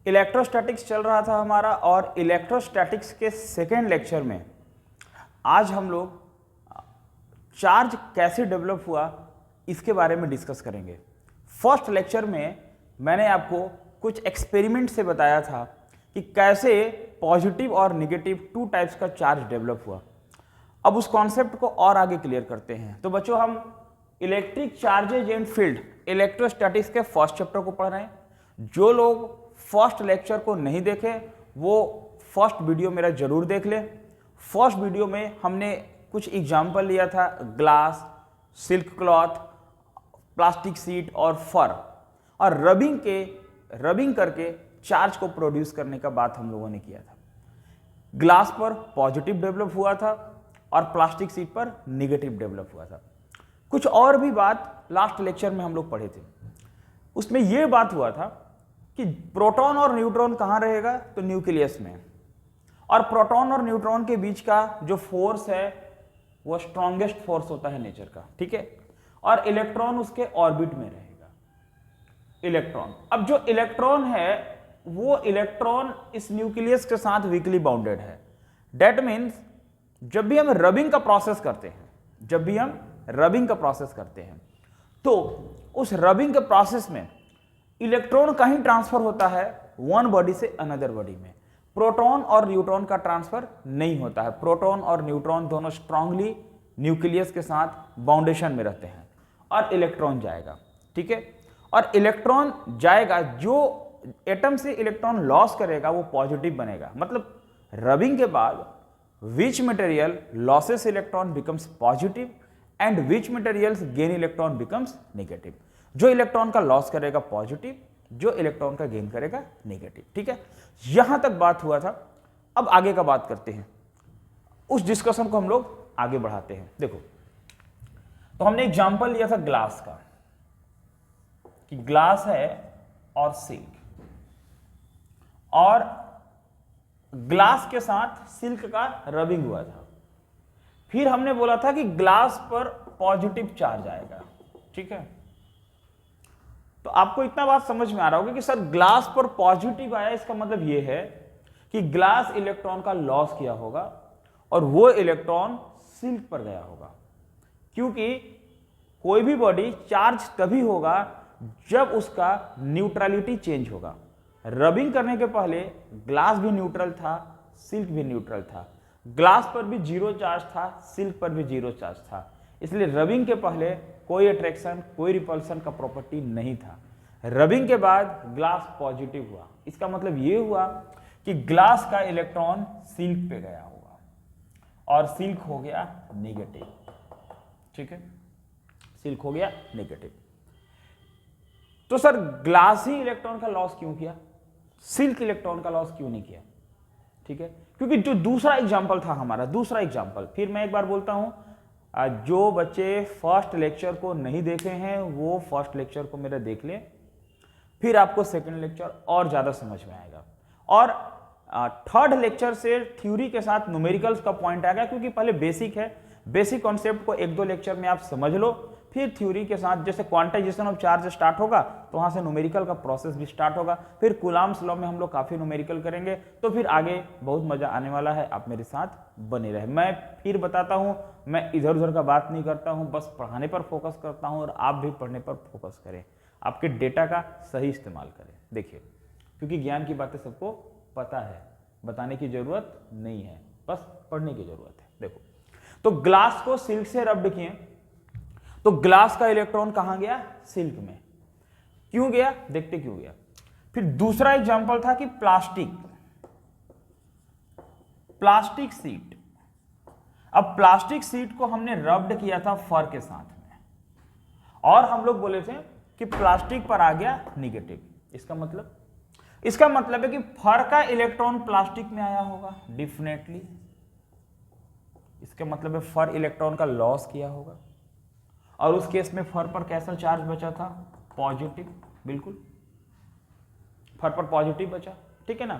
Electrostatics चल रहा था हमारा, और इलेक्ट्रोस्टैटिक्स के सेकेंड लेक्चर में आज हम लोग चार्ज कैसे डेवलप हुआ इसके बारे में डिस्कस करेंगे। फर्स्ट लेक्चर में मैंने आपको कुछ एक्सपेरिमेंट से बताया था कि कैसे पॉजिटिव और निगेटिव टू टाइप्स का चार्ज डेवलप हुआ। अब उस कॉन्सेप्ट को और आगे क्लियर करते हैं। तो बच्चों, हम electric charges and field electrostatics के फर्स्ट चैप्टर को पढ़ रहे हैं। जो लोग फर्स्ट लेक्चर को नहीं देखे वो फर्स्ट वीडियो मेरा जरूर देख ले। फर्स्ट वीडियो में हमने कुछ एग्जाम्पल लिया था, glass, silk cloth, plastic sheet और फर, और रबिंग करके चार्ज को प्रोड्यूस करने का बात हम लोगों ने किया था। ग्लास पर पॉजिटिव डेवलप हुआ था और प्लास्टिक सीट पर निगेटिव डेवलप हुआ था। कुछ और भी बात लास्ट लेक्चर में हम लोग पढ़े थे। उसमें यह बात हुआ था कि प्रोटॉन और न्यूट्रॉन कहाँ रहेगा, तो न्यूक्लियस में, और प्रोटॉन और न्यूट्रॉन के बीच का जो फोर्स है वो स्ट्रॉन्गेस्ट फोर्स होता है नेचर का, ठीक है, और इलेक्ट्रॉन उसके ऑर्बिट में रहेगा। इलेक्ट्रॉन, अब जो इलेक्ट्रॉन है वो इलेक्ट्रॉन इस न्यूक्लियस के साथ वीकली बाउंडेड है। दैट मीन्स जब भी हम रबिंग का प्रोसेस करते हैं तो उस रबिंग के प्रोसेस में इलेक्ट्रॉन कहीं ट्रांसफर होता है वन बॉडी से अनदर बॉडी में। प्रोटॉन और न्यूट्रॉन का ट्रांसफर नहीं होता है। प्रोटॉन और न्यूट्रॉन दोनों स्ट्रांगली न्यूक्लियस के साथ बाउंडेशन में रहते हैं, और इलेक्ट्रॉन जाएगा, ठीक है, और इलेक्ट्रॉन जाएगा, जो एटम से इलेक्ट्रॉन लॉस करेगा वो पॉजिटिव बनेगा। मतलब रबिंग के बाद which material losses electron becomes positive and which materials gain electron becomes negative. जो इलेक्ट्रॉन का लॉस करेगा पॉजिटिव, जो इलेक्ट्रॉन का गेन करेगा नेगेटिव, ठीक है। यहां तक बात हुआ था। अब आगे का बात करते हैं, उस डिस्कशन को हम लोग आगे बढ़ाते हैं। देखो, तो हमने एग्जांपल लिया था ग्लास का, कि ग्लास है और सिल्क, और ग्लास के साथ सिल्क का रबिंग हुआ था। फिर हमने बोला था कि ग्लास पर पॉजिटिव चार्ज आएगा, ठीक है। तो आपको इतना बात समझ में आ रहा होगा कि सर ग्लास पर पॉजिटिव आया, इसका मतलब यह है कि ग्लास इलेक्ट्रॉन का लॉस किया होगा और वो इलेक्ट्रॉन सिल्क पर गया होगा। क्योंकि कोई भी बॉडी चार्ज तभी होगा जब उसका न्यूट्रलिटी चेंज होगा। रबिंग करने के पहले ग्लास भी न्यूट्रल था, सिल्क भी न्यूट्रल था। ग्लास पर भी जीरो चार्ज था, सिल्क पर भी जीरो चार्ज था। इसलिए रबिंग के पहले कोई अट्रैक्शन, कोई रिपल्सन का प्रॉपर्टी नहीं था। रबिंग के बाद ग्लास पॉजिटिव हुआ। इसका मतलब यह हुआ कि ग्लास का इलेक्ट्रॉन सिल्क पे गया होगा और सिल्क हो गया नेगेटिव, ठीक है, सिल्क हो गया नेगेटिव। तो सर ग्लास ही इलेक्ट्रॉन का लॉस क्यों किया, सिल्क इलेक्ट्रॉन का लॉस क्यों नहीं किया, ठीक है। क्योंकि जो दूसरा एग्जांपल था हमारा, दूसरा एग्जांपल, फिर मैं एक बार बोलता हूं, जो बच्चे फर्स्ट लेक्चर को नहीं देखे हैं वो फर्स्ट लेक्चर को मेरा देख लें, फिर आपको सेकंड लेक्चर और ज्यादा समझ में आएगा। और थर्ड लेक्चर से थ्योरी के साथ न्यूमेरिकल्स का पॉइंट आएगा, क्योंकि पहले बेसिक है, बेसिक कॉन्सेप्ट को एक दो लेक्चर में आप समझ लो, फिर थ्योरी के साथ जैसे क्वांटाइजेशन ऑफ चार्ज स्टार्ट होगा तो वहां से न्यूमेरिकल का प्रोसेस भी स्टार्ट होगा। फिर कूलम्ब्स लॉ में हम लोग काफी न्यूमेरिकल करेंगे, तो फिर आगे बहुत मजा आने वाला है। आप मेरे साथ बने रहे। मैं फिर बताता हूं, मैं इधर उधर का बात नहीं करता हूं, बस पढ़ाने पर फोकस करता हूं, और आप भी पढ़ने पर फोकस करें, आपके डेटा का सही इस्तेमाल करें। देखिए, क्योंकि ज्ञान की बातें सबको पता है, बताने की जरूरत नहीं है, बस पढ़ने की जरूरत है। देखो, तो ग्लास को सिल्क से रब्ड किए तो ग्लास का इलेक्ट्रॉन कहां गया, सिल्क में। क्यों गया, देखते क्यों गया। फिर दूसरा एग्जांपल था कि प्लास्टिक सीट। अब प्लास्टिक सीट को हमने रब्ड किया था फर के साथ में, और हम लोग बोले थे कि प्लास्टिक पर आ गया निगेटिव। इसका मतलब है कि फर का इलेक्ट्रॉन प्लास्टिक में आया होगा डेफिनेटली। इसका मतलब है फर इलेक्ट्रॉन का लॉस किया होगा, और उस केस में फर पर कैसा चार्ज बचा था, पॉजिटिव, बिल्कुल फर पर पॉजिटिव बचा, ठीक है ना।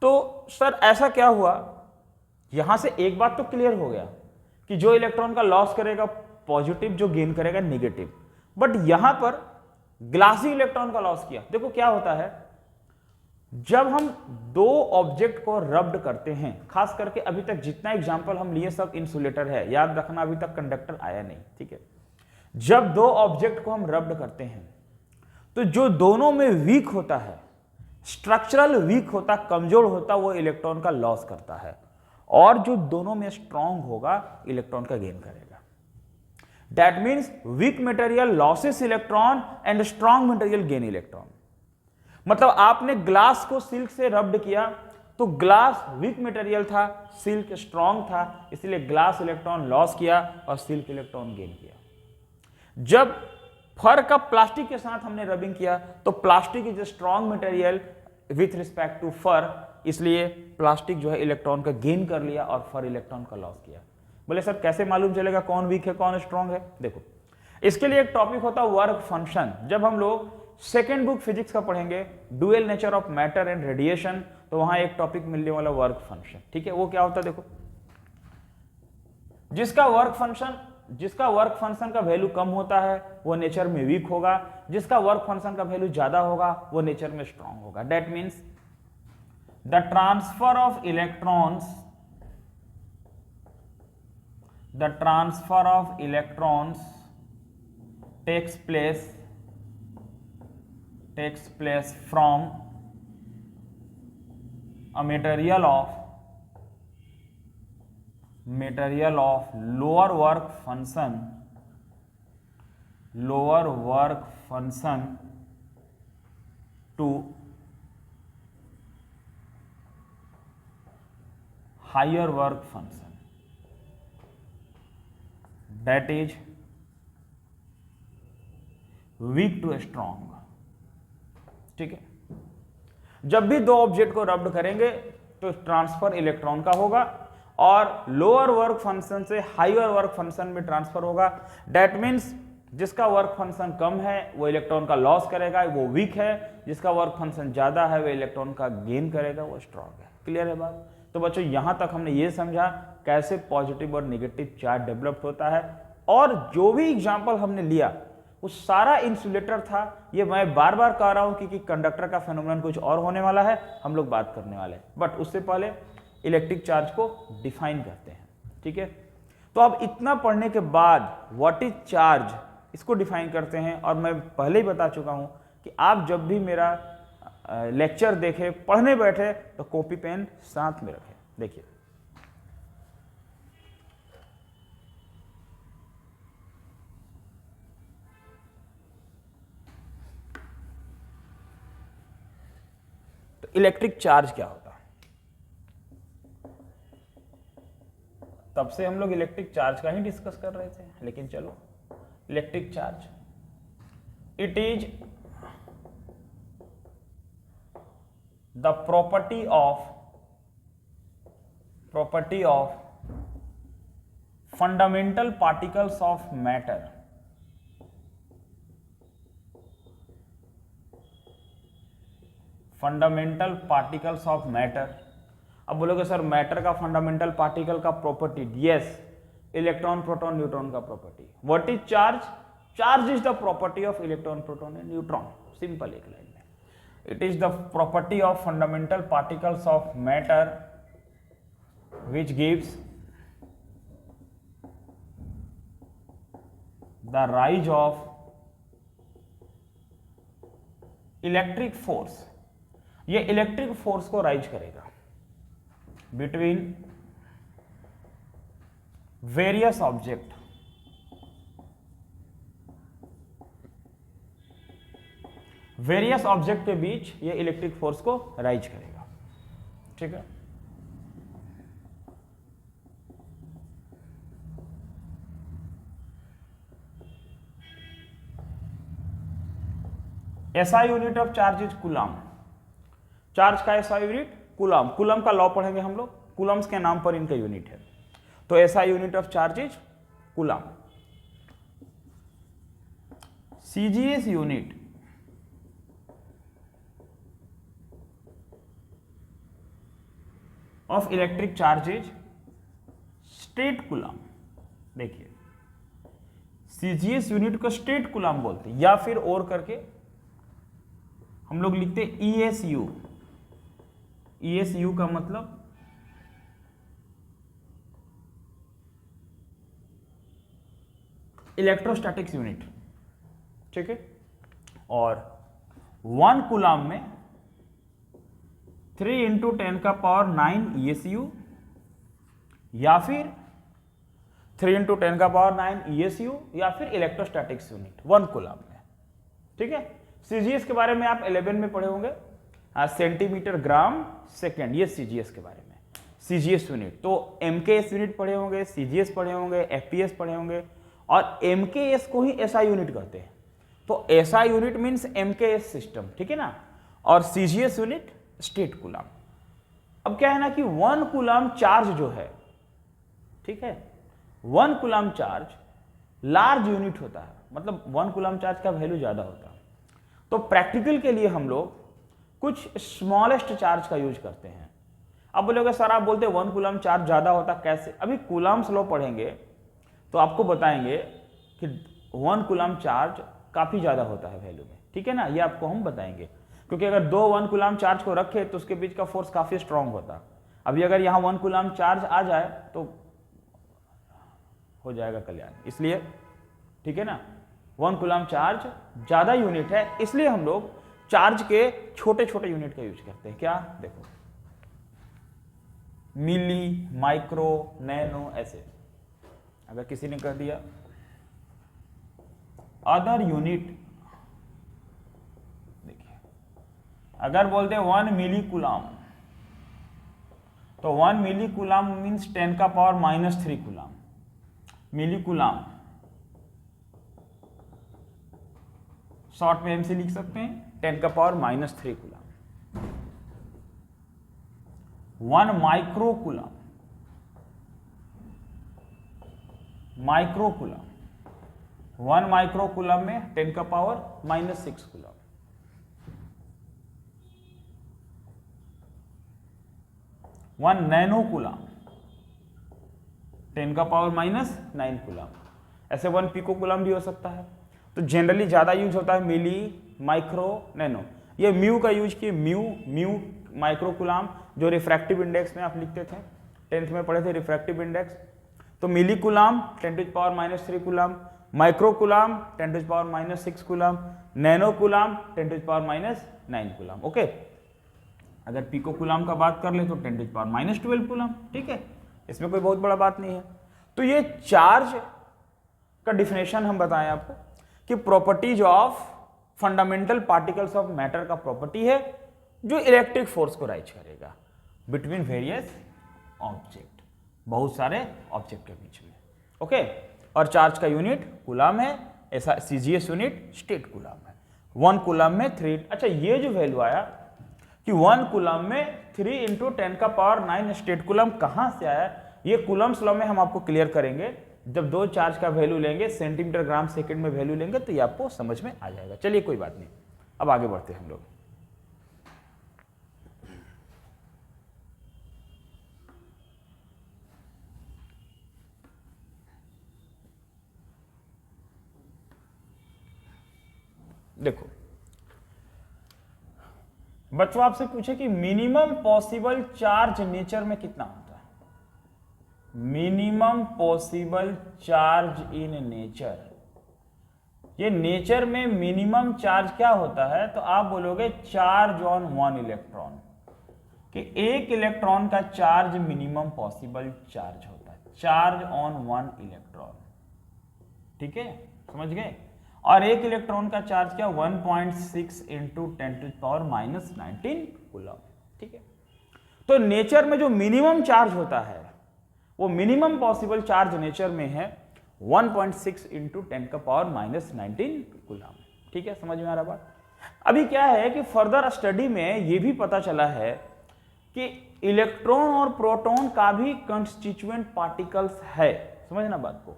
तो सर ऐसा क्या हुआ, यहां से एक बात तो क्लियर हो गया कि जो इलेक्ट्रॉन का लॉस करेगा पॉजिटिव, जो गेन करेगा नेगेटिव। बट यहां पर ग्लासी इलेक्ट्रॉन का लॉस किया। देखो क्या होता है, जब हम दो ऑब्जेक्ट को रब्ड करते हैं, खास करके अभी तक जितना एग्जांपल हम लिए सब इंसुलेटर है, याद रखना अभी तक कंडक्टर आया नहीं, ठीक है। जब दो ऑब्जेक्ट को हम रब्ड करते हैं तो जो दोनों में वीक होता है, स्ट्रक्चरल वीक होता, कमजोर होता, वो इलेक्ट्रॉन का लॉस करता है, और जो दोनों में स्ट्रांग होगा इलेक्ट्रॉन का गेन करेगा। That means weak material losses electron and strong material gain electron. मतलब आपने ग्लास को सिल्क से रब्ड किया तो ग्लास वीक मटेरियल था, सिल्क स्ट्रांग था, इसलिए ग्लास इलेक्ट्रॉन लॉस किया और सिल्क इलेक्ट्रॉन गेन किया। जब फर का प्लास्टिक के साथ हमने रबिंग किया तो plastic is a strong material with respect to fur, इसलिए प्लास्टिक जो है इलेक्ट्रॉन का गेन कर लिया और फर इलेक्ट्रॉन का लॉस किया। बोले सर कैसे मालूम चलेगा कौन वीक है कौन स्ट्रांग है? देखो, इसके लिए एक टॉपिक होता है वर्क फंक्शन। जब हम लोग सेकेंड बुक फिजिक्स का पढ़ेंगे, dual nature of matter and radiation, तो वहां एक टॉपिक मिलने वाला वर्क फंक्शन, ठीक है। वो क्या होता है? देखो, जिसका वर्क फंक्शन का वैल्यू कम होता है वो नेचर में वीक होगा, जिसका वर्क फंक्शन का वैल्यू ज्यादा होगा वो नेचर में स्ट्रांग होगा। That means the transfer of electrons takes place from a material of lower work function to higher work function, that is weak to strong, ठीक है। जब भी दो ऑब्जेक्ट को रब्ड करेंगे तो ट्रांसफर इलेक्ट्रॉन का होगा और लोअर वर्क फंक्शन से हायर वर्क फंक्शन में ट्रांसफर होगा। दैट मीन्स जिसका वर्क फंक्शन कम है वो इलेक्ट्रॉन का लॉस करेगा, वो वीक है, जिसका वर्क फंक्शन ज्यादा है वो इलेक्ट्रॉन का गेन करेगा, वो स्ट्रांग है। क्लियर है बात? तो बच्चों यहां तक हमने ये समझा कैसे पॉजिटिव और नेगेटिव चार्ज डेवलप होता है, और जो भी एग्जाम्पल हमने लिया वो सारा इंसुलेटर था। ये मैं बार बार कह रहा हूं क्योंकि कंडक्टर का फेनोमेनन कुछ और होने वाला है, हम लोग बात करने वाले हैं, बट उससे पहले इलेक्ट्रिक चार्ज को डिफाइन करते हैं, ठीक है। तो अब इतना पढ़ने के बाद व्हाट इज चार्ज, इसको डिफाइन करते हैं। और मैं पहले ही बता चुका हूं कि आप जब भी मेरा लेक्चर देखें, पढ़ने बैठे तो कॉपी पेन साथ में रखें। देखिए, इलेक्ट्रिक चार्ज क्या होता है? तब से हम लोग इलेक्ट्रिक चार्ज का ही डिस्कस कर रहे थे, लेकिन चलो, electric charge it is the property of fundamental particles of matter, fundamental particles of matter. अब बोलोगे सर मैटर का फंडामेंटल पार्टिकल का property, yes, electron proton neutron का property. What is charge? Charge is the property of electron proton and neutron, simple एक line में। It is the property of fundamental particles of matter which gives the rise of electric force. ये electric force को rise करेगा between various object, various object के बीच ये electric force को rise करेगा, ठीक है। SI unit of charge is coulomb. Charge का एसआई यूनिट कूलम। कूलम का लॉ पढ़ेंगे हम लोग, कूलम्स के नाम पर इनका यूनिट है। तो SI unit of charge is coulomb. CGS unit of electric charge is state coulomb. देखिए, सीजीएस यूनिट को स्टेट कूलम बोलते हैं, या फिर और करके हम लोग लिखते ESU, ESU का मतलब इलेक्ट्रोस्टैटिक्स यूनिट, ठीक है। और 1 कूलम में 3 × 10⁹ ESU या फिर 3 × 10⁹ ESU या फिर इलेक्ट्रोस्टैटिक्स यूनिट 1 कूलम में, ठीक है। CGS के बारे में आप 11 में पढ़े होंगे, सेंटीमीटर ग्राम सेकेंड, ये CGS के बारे में। CGS यूनिट तो MKS यूनिट पढ़े होंगे, CGS पढ़े होंगे, FPS पढ़े होंगे, और MKS को ही SI यूनिट कहते हैं। तो SI unit means MKS system, ठीक है ना, और CGS यूनिट स्टेट कूलम। अब क्या है ना कि 1 कूलम चार्ज जो है, ठीक है, 1 कूलम चार्ज लार्ज यूनिट होता है, मतलब 1 कूलम चार्ज का वैल्यू ज्यादा होता है। तो प्रैक्टिकल के लिए हम लोग कुछ स्मॉलेस्ट चार्ज का यूज करते हैं। अब बोलोगे सर आप बोलते 1 कूलम चार्ज ज्यादा होता, कैसे? अभी कूलम्स लॉ पढ़ेंगे तो आपको बताएंगे कि 1 कूलम चार्ज काफी ज्यादा होता है वैल्यू में, ठीक है ना, ये आपको हम बताएंगे। क्योंकि अगर 2 1 कूलम चार्ज को रखे तो उसके बीच का फोर्स काफी स्ट्रांग होता। अभी अगर यहाँ 1 कूलम चार्ज आ जाए तो हो जाएगा कल्याण, इसलिए, ठीक है ना, 1 कूलम चार्ज ज्यादा यूनिट है, इसलिए हम लोग चार्ज के छोटे छोटे यूनिट का यूज करते हैं। क्या? देखो, मिली, माइक्रो, नैनो, ऐसे। अगर किसी ने कह दिया अदर यूनिट, देखिए अगर बोलते 1 मिली कूलम, तो 1 मिली कूलम मीन्स 10⁻³ कूलम। मिली कूलम शॉर्ट में से लिख सकते हैं 10⁻³ coulomb. 1 micro coulomb, micro coulomb, 1 micro coulomb में 10⁻⁻6 कूलम। 1 nano coulomb 10⁻⁹ coulomb. ऐसे 1 पिको कूलम भी हो सकता है। तो जनरली ज्यादा यूज होता है मिली, माइक्रो, नैनो। ये म्यू का यूज किए, म्यू माइक्रो कूलम, जो रिफ्रैक्टिव इंडेक्स में आप लिखते थे, 10th में पढ़े थे रिफ्रैक्टिव इंडेक्स। तो milli coulomb 10⁻³ coulomb, micro coulomb 10⁻⁻6 coulomb, nano coulomb 10⁻⁹ coulomb. Okay, अगर पिको कूलम का बात कर ले तो 10⁻12 कूलम, ठीक है, इसमें कोई बहुत बड़ा बात नहीं है। तो ये चार्ज का डिफिनेशन हम बताएं आपको कि properties of fundamental particles of matter का प्रॉपर्टी है जो इलेक्ट्रिक फोर्स को राइज करेगा बिटवीन वेरियस ऑब्जेक्ट, बहुत सारे ऑब्जेक्ट के बीच में। ओके, और चार्ज का यूनिट कूलम है, ऐसा CGS यूनिट स्टेट कूलम है। 1 कूलम में 3, अच्छा ये जो वैल्यू आया कि 1 कूलम में 3 × 10⁹ स्टेट कूलम कहां से आया, ये कूलम्स लॉ में हम आपको क्लियर करेंगे। जब 2 चार्ज का वैल्यू लेंगे, सेंटीमीटर ग्राम सेकंड में वैल्यू लेंगे, तो ये आपको समझ में आ जाएगा। चलिए कोई बात नहीं, अब आगे बढ़ते हैं हम लोग। देखो बच्चों, आपसे पूछे कि मिनिमम पॉसिबल चार्ज नेचर में कितना होता है। Minimum possible charge in nature, ये नेचर में मिनिमम चार्ज क्या होता है, तो आप बोलोगे चार्ज ऑन 1 इलेक्ट्रॉन, कि 1 इलेक्ट्रॉन का चार्ज मिनिमम पॉसिबल चार्ज होता है, चार्ज ऑन 1 इलेक्ट्रॉन, ठीक है, समझ गए। और 1 इलेक्ट्रॉन का चार्ज क्या, 1.6 × 10⁻⁻19 कूलम, ठीक है। तो नेचर में जो मिनिमम चार्ज होता है, वो मिनिमम पॉसिबल चार्ज नेचर में है 1.6 × 10⁻⁻19 कूलम, ठीक है, समझ में आ रहा बात। अभी क्या है कि फर्दर स्टडी में ये भी पता चला है कि इलेक्ट्रॉन और प्रोटॉन का भी कंस्टिट्यूएंट पार्टिकल्स है, समझना बात को।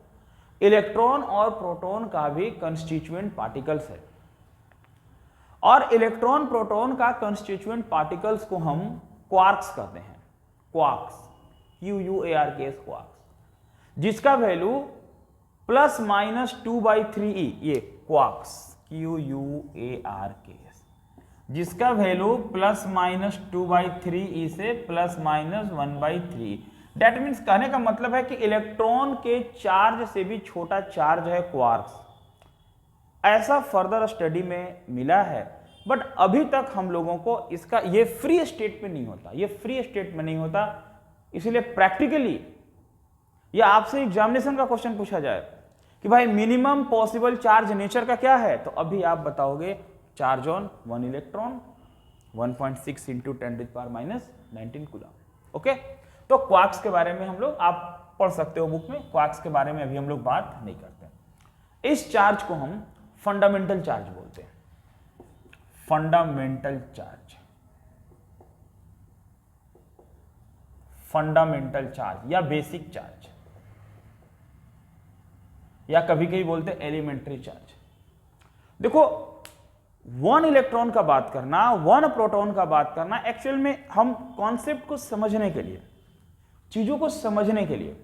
इलेक्ट्रॉन और प्रोटॉन का भी कंस्टिट्यूएंट पार्टिकल्स है, और इलेक्ट्रॉन प्रोटॉन का कंस्टिट्यूएंट पार्टिकल्स को हम क्वार्क्स कहते हैं, क्वार्क्स, QUARKS, क्वार्क्स, जिसका वैल्यू ±2/3e, ये क्वार्क्स QUARKS, जिसका वैल्यू +-2/3 ई से +-1/3। डेट मीन्स कहने का मतलब है कि इलेक्ट्रॉन के चार्ज से भी छोटा चार्ज है क्वार्क्स। ऐसा फर्दर स्टडी में मिला है, बट अभी तक हम लोगों को इसका ये फ्री स्टेट में नहीं होता, ये फ्री स्टेट में नहीं होता। इसलिए प्रैक्टिकली या आपसे एग्जामिनेशन का क्वेश्चन पूछा जाए कि भाई मिनिमम पॉसिबल चार्ज नेचर का क्या है, तो अभी आप बताओगे charge on 1 electron 1.6 × 10⁻⁻19 coulomb. Okay, तो क्वार्क्स के बारे में हम लोग आप पढ़ सकते हो बुक में, क्वार्क्स के बारे में अभी हम लोग बात नहीं करते। इस चार्ज को हम फंडामेंटल चार्ज बोलते हैं, फंडामेंटल चार्ज, फंडामेंटल चार्ज या बेसिक चार्ज, या कभी कभी बोलते हैं एलिमेंट्री चार्ज। देखो 1 इलेक्ट्रॉन का बात करना, 1 प्रोटॉन का बात करना, एक्चुअल में हम कॉन्सेप्ट को समझने के लिए, चीजों को समझने के लिए,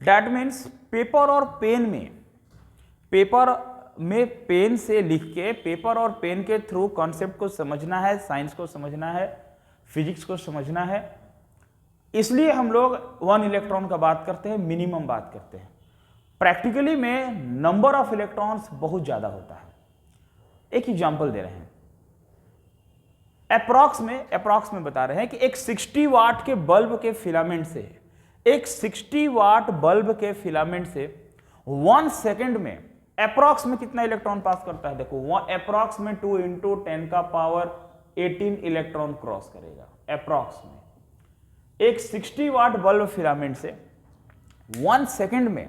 दैट मीन्स पेपर और पेन में, पेपर में पेन से लिख के, पेपर और पेन के थ्रू कॉन्सेप्ट को समझना है, साइंस को समझना है, फिजिक्स को समझना है। इसलिए हम लोग 1 इलेक्ट्रॉन का बात करते हैं, मिनिमम बात करते हैं। प्रैक्टिकली में नंबर ऑफ इलेक्ट्रॉन्स बहुत ज्यादा होता है। एक एग्जांपल दे रहे हैं, अप्रॉक्स में बता रहे हैं कि एक 60 वाट के बल्ब के फिलामेंट से, एक 60 वाट बल्ब के फिलामेंट से 1 सेकेंड में अप्रॉक्स में कितना इलेक्ट्रॉन पास करता है। देखो अप्रॉक्स में 2 × 10⁻18 इलेक्ट्रॉन क्रॉस करेगा। अप्रॉक्स में एक 60 वाट बल्ब फिलामेंट से 1 सेकेंड में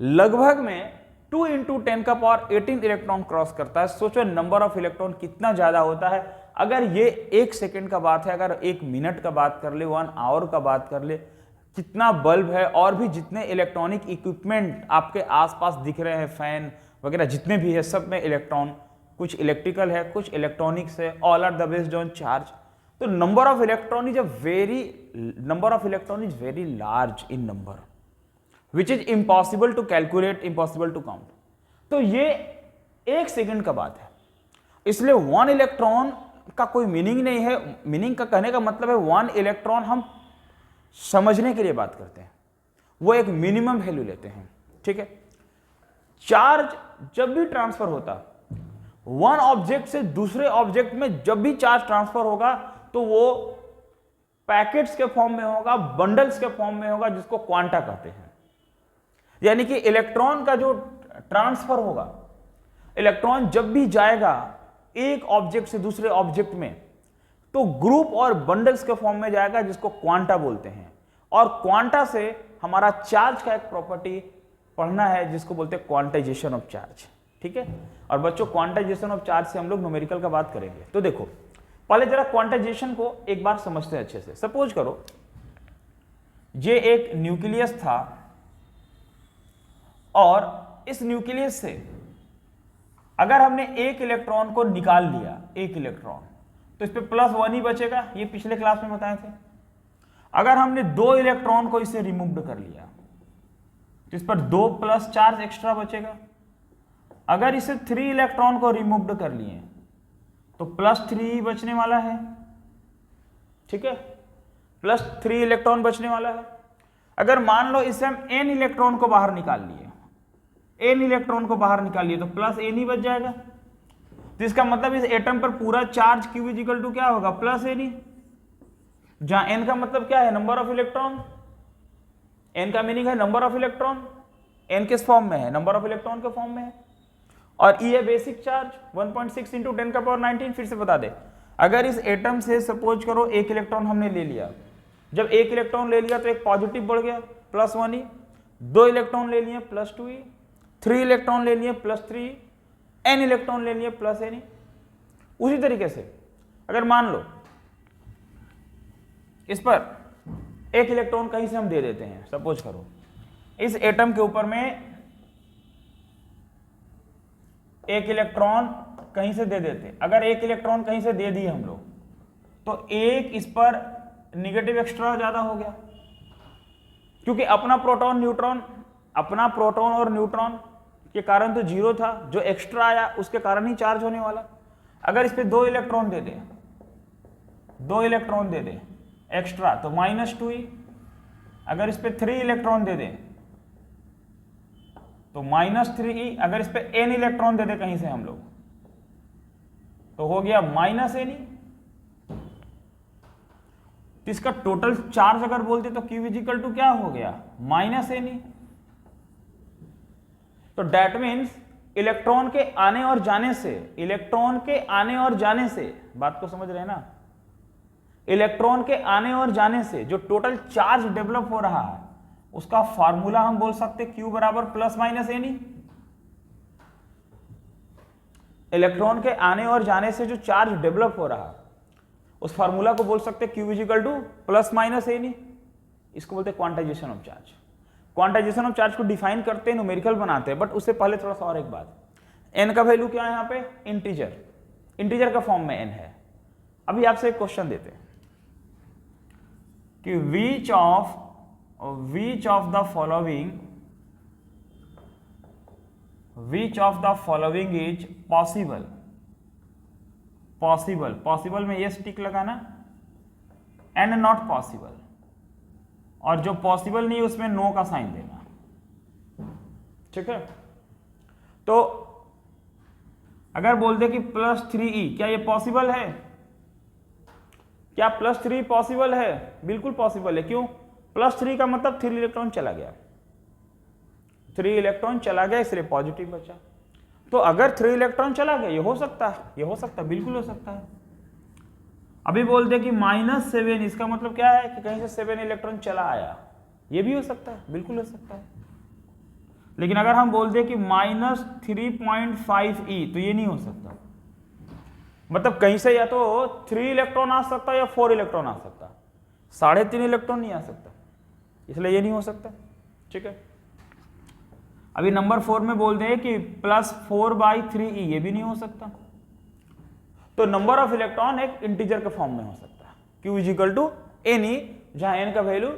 लगभग में 2 × 10⁻18 इलेक्ट्रॉन क्रॉस करता है। सोचो नंबर ऑफ इलेक्ट्रॉन कितना ज्यादा होता है। अगर ये 1 सेकेंड का बात है, अगर 1 मिनट का बात कर ले, 1 आवर का बात कर ले, कितना बल्ब है और भी जितने इलेक्ट्रॉनिक इक्विपमेंट आपके आसपास दिख रहे हैं, फैन वगैरह जितने भी है, सब में इलेक्ट्रॉन, कुछ इलेक्ट्रिकल है, कुछ इलेक्ट्रॉनिक्स है, all are the based on charge. तो number of electron is very large in number, which is impossible to calculate, impossible to count. तो ये 1 सेकेंड का बात है। इसलिए 1 इलेक्ट्रॉन का कोई मीनिंग नहीं है। मीनिंग का कहने का मतलब है 1 इलेक्ट्रॉन हम समझने के लिए बात करते हैं, वो एक मिनिमम वैल्यू लेते हैं। ठीक है, चार्ज जब भी ट्रांसफर होता, 1 ऑब्जेक्ट से दूसरे ऑब्जेक्ट में जब भी चार्ज ट्रांसफर होगा तो वो पैकेट्स के फॉर्म में होगा, बंडल्स के फॉर्म में होगा, जिसको क्वांटा कहते हैं। यानी कि इलेक्ट्रॉन का जो ट्रांसफर होगा, इलेक्ट्रॉन जब भी जाएगा एक ऑब्जेक्ट से दूसरे ऑब्जेक्ट में, तो ग्रुप और बंडल्स के फॉर्म में जाएगा, जिसको क्वांटा बोलते हैं। और क्वांटा से हमारा चार्ज का एक प्रॉपर्टी पढ़ना है, जिसको बोलते हैं क्वांटाइजेशन ऑफ चार्ज। ठीक है, और बच्चों क्वांटाइजेशन ऑफ चार्ज से हम लोग न्यूमेरिकल का बात करेंगे। तो देखो पहले जरा क्वांटाइजेशन को एक बार समझते हैं अच्छे से। सपोज करो ये एक न्यूक्लियस था, और इस न्यूक्लियस से अगर हमने एक इलेक्ट्रॉन को निकाल लिया, एक इलेक्ट्रॉन, तो इस पे +1 ही बचेगा, ये पिछले क्लास में बताए थे। अगर हमने 2 इलेक्ट्रॉन को इसे रिमूव कर लिया तो इस पर 2 प्लस चार्ज एक्स्ट्रा बचेगा। अगर इसे 3 इलेक्ट्रॉन को रिमूव कर लिए तो +3 ही बचने वाला है। ठीक है, +3 इलेक्ट्रॉन बचने वाला है। अगर मान लो इसे हम n इलेक्ट्रॉन को बाहर निकाल लिए, n इलेक्ट्रॉन को बाहर निकाल लिए, तो +n ही बच जाएगा। तो इसका मतलब इस एटम पर पूरा चार्ज Q इक्वल टू क्या होगा, +n ही। जहां n का मतलब क्या है, नंबर ऑफ इलेक्ट्रॉन। n का मीनिंग है नंबर ऑफ इलेक्ट्रॉन। n किस फॉर्म में है, नंबर ऑफ इलेक्ट्रॉन के फॉर्म में है। और E है बेसिक चार्ज 1.6 × 10⁻19। फिर से बता दे, अगर इस एटम से सपोज करो 1 इलेक्ट्रॉन हमने ले लिया, जब 1 इलेक्ट्रॉन ले लिया तो एक पॉजिटिव बढ़ गया +1 ही, 2 इलेक्ट्रॉन ले लिए +2 ही, 3 इलेक्ट्रॉन ले लिए +3, n इलेक्ट्रॉन ले लिए +n ही। उसी तरीके से अगर मान लो इस पर 1 इलेक्ट्रॉन कहीं से हम दे देते हैं, सपोज करो इस एटम के ऊपर में 1 इलेक्ट्रॉन कहीं से दे देते। अगर 1 इलेक्ट्रॉन कहीं से दे दिए हम लोग, तो एक इस पर निगेटिव एक्स्ट्रा ज्यादा हो गया, क्योंकि अपना प्रोटॉन और न्यूट्रॉन के कारण तो 0 था, जो एक्स्ट्रा आया उसके कारण ही चार्ज होने वाला। अगर इस पे 2 इलेक्ट्रॉन दे दे, 2 इलेक्ट्रॉन दे दे एक्स्ट्रा तो -2e। अगर इस पे 3 इलेक्ट्रॉन दे दे तो -3e। अगर इस पे n इलेक्ट्रॉन दे दे कहीं से हम लोग तो हो गया -ne। तो इसका टोटल चार्ज अगर बोलते तो Q इजिकल टू क्या हो गया, -ne। तो डेट मीन्स इलेक्ट्रॉन के आने और जाने से, इलेक्ट्रॉन के आने और जाने से, बात को समझ रहे हैं ना, इलेक्ट्रॉन के आने और जाने से जो टोटल चार्ज डेवलप हो रहा है उसका फार्मूला हम बोल सकते Q बराबर ±ne। इलेक्ट्रॉन के आने और जाने से जो चार्ज डेवलप हो रहा है उस फार्मूला को बोल सकते Q इजिकल टू ±ne। इसको बोलते हैं quantization of charge. Quantization of charge को डिफाइन करते हैं, न्यूमेरिकल बनाते हैं, बट उससे पहले थोड़ा सा और एक बात, n का वैल्यू क्या है यहाँ पे, इंटीजर, इंटीजर का फॉर्म में n है। अभी आपसे एक क्वेश्चन देते हैं कि which of the following is possible, possible में ये टिक लगाना, एंड नॉट पॉसिबल, और जो पॉसिबल नहीं उसमें नो का साइन देना, ठीक है। तो अगर बोल दे कि +3e, क्या ये पॉसिबल है, क्या +3 पॉसिबल है, बिल्कुल पॉसिबल है। क्यों, +3 का मतलब 3 इलेक्ट्रॉन चला गया, 3 इलेक्ट्रॉन चला गया इसलिए पॉजिटिव बचा। तो अगर 3 इलेक्ट्रॉन चला गया, ये हो सकता है, ये हो सकता है, बिल्कुल हो सकता है। अभी बोल दे कि -7, इसका मतलब क्या है कि कहीं से 7 इलेक्ट्रॉन चला आया, ये भी हो सकता है, बिल्कुल हो सकता है। लेकिन अगर हम बोल दे कि -3.5e, तो ये नहीं हो सकता। मतलब कहीं से या तो 3 इलेक्ट्रॉन आ सकता है या 4 इलेक्ट्रॉन आ सकता है, 3.5 इलेक्ट्रॉन नहीं आ सकता, इसलिए ये नहीं हो सकता, ठीक है। अभी नंबर 4 में बोल दे कि +4/3e, ये भी नहीं हो सकता। तो नंबर ऑफ इलेक्ट्रॉन एक इंटीजर के फॉर्म में हो सकता है, Q इजिकल टू ne, जहां n का वैल्यू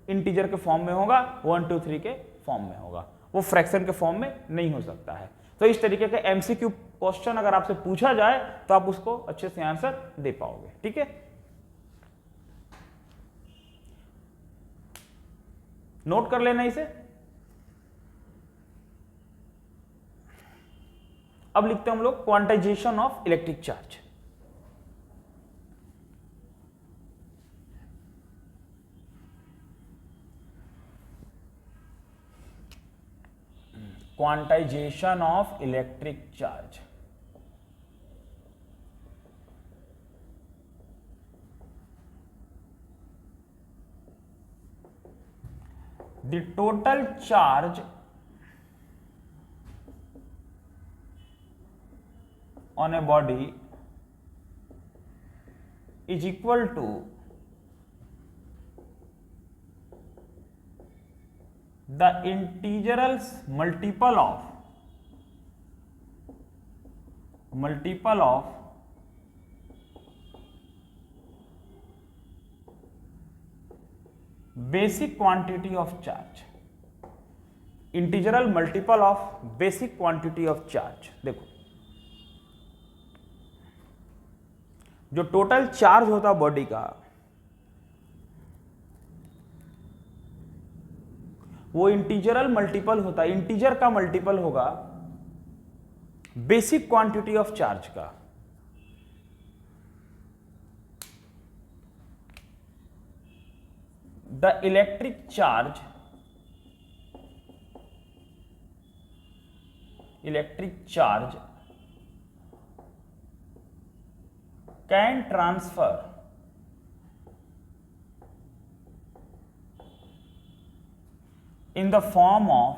इंटीजर के फॉर्म में होगा, 1 2 3 के फॉर्म में होगा, वो फ्रैक्शन के फॉर्म में नहीं हो सकता है। तो इस तरीके का MCQ क्वेश्चन अगर आपसे पूछा जाए तो आप उसको अच्छे से आंसर दे पाओगे, ठीक है। नोट कर लेना इसे। अब लिखते हैं हम लोग quantization of electric charge. Quantization of electric charge. The total charge on a body is equal to the integral multiple of basic quantity of charge, integral multiple of basic quantity of charge. देखो जो total charge होता body का वो इंटीजरल multiple होता है, integer का multiple होगा basic quantity of charge का। The electric charge can transfer in the form of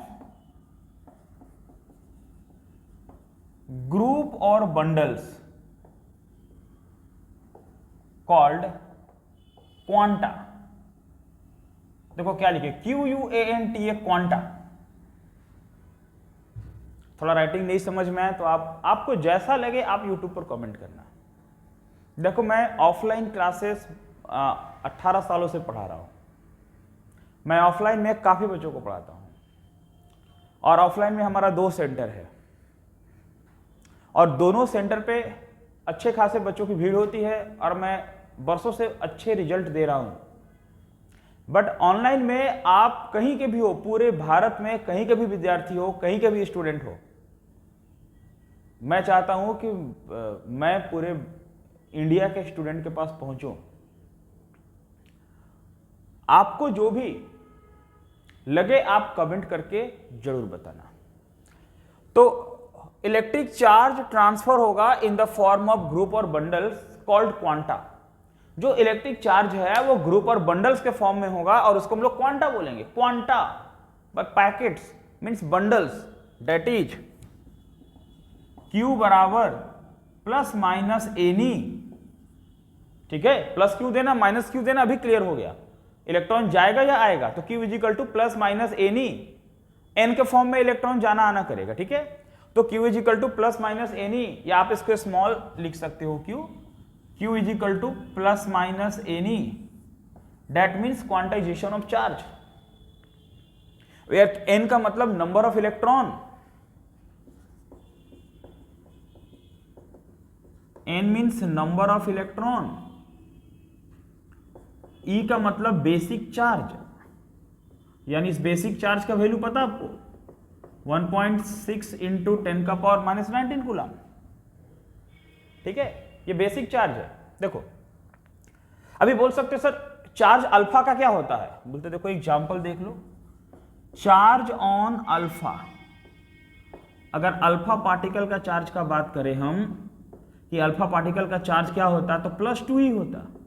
group or bundles called quanta। देखो क्या लिखे, QUANTA, क्वांटा। थोड़ा राइटिंग नहीं समझ में आए तो आपको जैसा लगे आप YouTube पर कमेंट करना। देखो मैं ऑफलाइन क्लासेस 18 सालों से पढ़ा रहा हूं। मैं ऑफलाइन में काफी बच्चों को पढ़ाता हूं और ऑफलाइन में हमारा 2 सेंटर है और दोनों सेंटर पे अच्छे खासे बच्चों की भीड़ होती है और मैं बरसों से अच्छे रिजल्ट दे रहा हूं। बट ऑनलाइन में आप कहीं के भी हो, पूरे भारत में कहीं के भी विद्यार्थी हो, कहीं के भी स्टूडेंट हो, मैं चाहता हूं कि मैं पूरे इंडिया के स्टूडेंट के पास पहुंचूं। आपको जो भी लगे आप कमेंट करके जरूर बताना। तो इलेक्ट्रिक चार्ज ट्रांसफर होगा in the form of group और बंडल्स कॉल्ड क्वांटा। जो इलेक्ट्रिक चार्ज है वो ग्रुप और बंडल्स के फॉर्म में होगा और उसको हम लोग क्वांटा बोलेंगे। Quanta packets means bundles, that is Q बराबर प्लस माइनस एनी। ठीक है, प्लस क्यू देना माइनस क्यू देना, अभी क्लियर हो गया। इलेक्ट्रॉन जाएगा या आएगा, तो Q is equal two plus minus n e, n के फॉर्म में इलेक्ट्रॉन जाना आना करेगा। ठीक है, तो Q is equal two plus minus एनी, या आप इसको स्मॉल लिख सकते हो Q is equal two plus minus n e, that means quantization of charge. Where n का मतलब number of electron, n means number of electron, e का मतलब बेसिक चार्ज, यानी इस बेसिक चार्ज का वैल्यू पता आपको 1.6 इंटू 10 का पावर माइनस 19 कूलम। ठीक है, ये बेसिक चार्ज है। देखो अभी बोल सकते सर चार्ज अल्फा का क्या होता है, बोलते देखो एग्जांपल देख लो। चार्ज ऑन अल्फा, अगर अल्फा पार्टिकल का चार्ज का बात करें हम कि अल्फा पार्टिकल का चार्ज क्या होता है, तो +2 ही होता है।